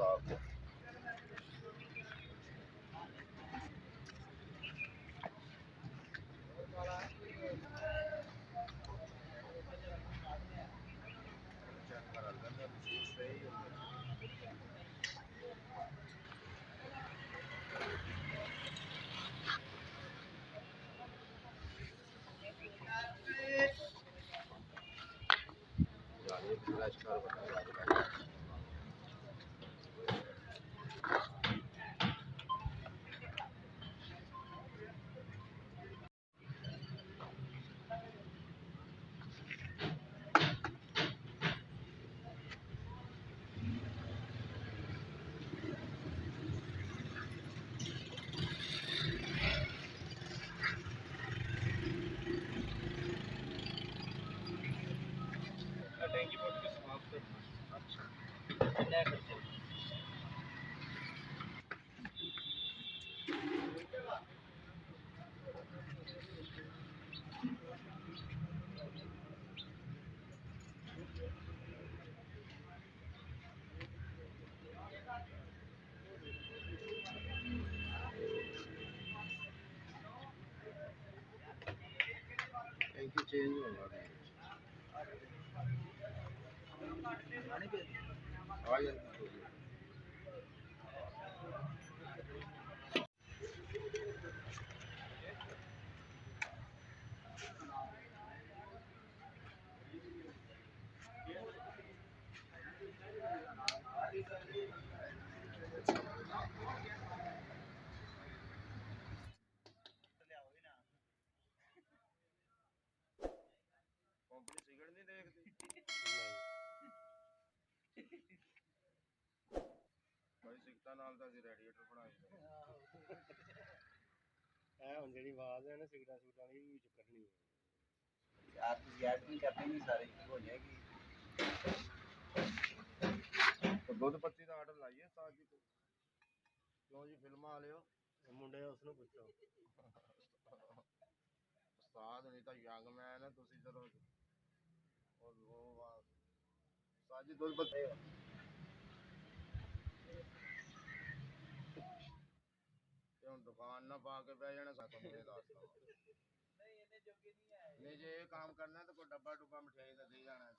साफ टैंकी पोट के समाप्त करना। अच्छा क्या करते हैं टैंकी चेंज होगा सिगरेट नहीं देखती भाई सिगता नाल दा रेडिएटर बनाए है हुन जेडी आवाज है ना सिगरेट सुगरेट वाली भी कटनी है यार याद नहीं करते नहीं सारे हो जाएगी तो दूध पत्ती का आर्डर लाइए साथ जी को क्यों जी फिल्म वाले हो मुंडे उसनु पूछो उस्ताद नहीं तो यंग मैन है तुसी चलो और वो साथ जी दूध पत्ती दुकान ना पा के बह जाना साथ में दसदा नहीं इन्ने जोगे नहीं है नहीं जे ये काम करना है तो कोई डब्बा डुब्बा मिठाई का दे जाना है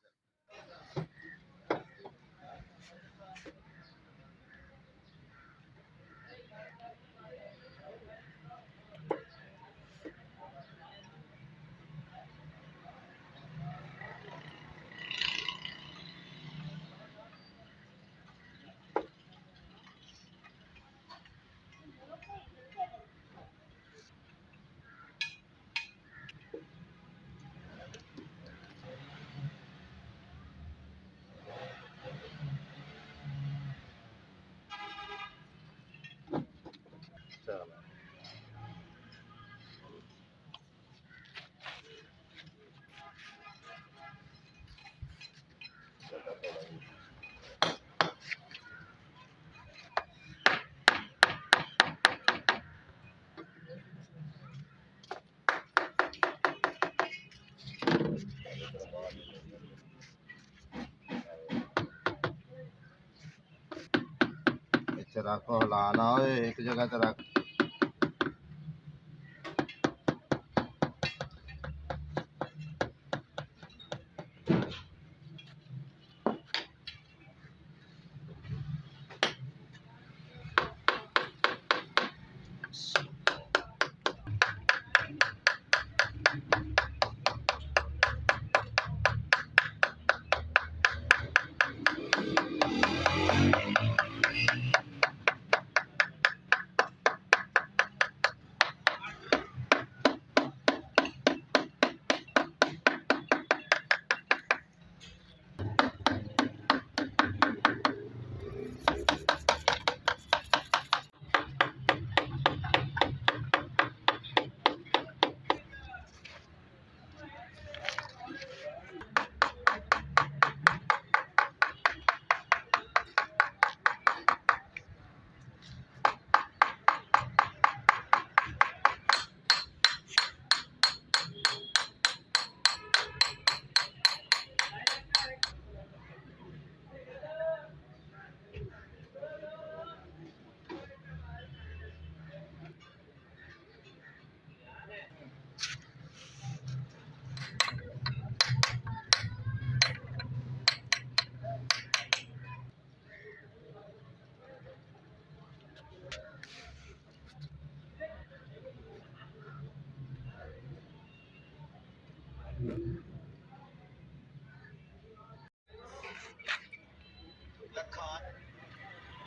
रखो हिलाना हो एक जगह तो रख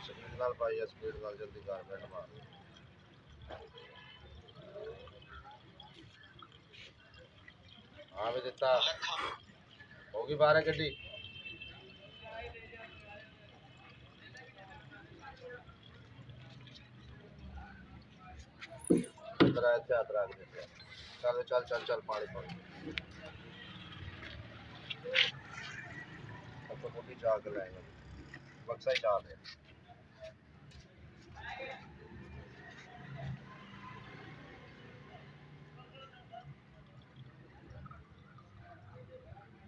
स्पीड नाल पाई है स्पीड नाल जल्दी कर बैठ मार हाँ भी दिता होगी 12 गड्डी इधर ऐसे हाथ रख देते चल चल चल चल पानी पानी अब तो मोटी चाह के लाएंगे बक्सा ही चाह दे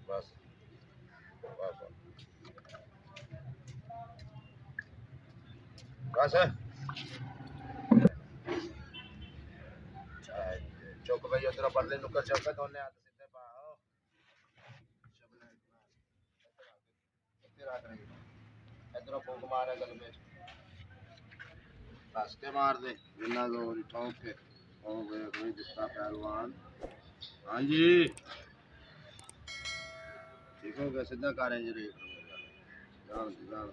बस बस बस चुक भाई उधर परले नुक्कर चौक दोने हाथ सीधे पाओ शबने इधर आ रही इधर फूक मारे गल में कस के मार दे बिना जोर ठोक के ओ वे कोई दिखता पहलवान हां जी ठीक हो गया सीधा करें जी जान जान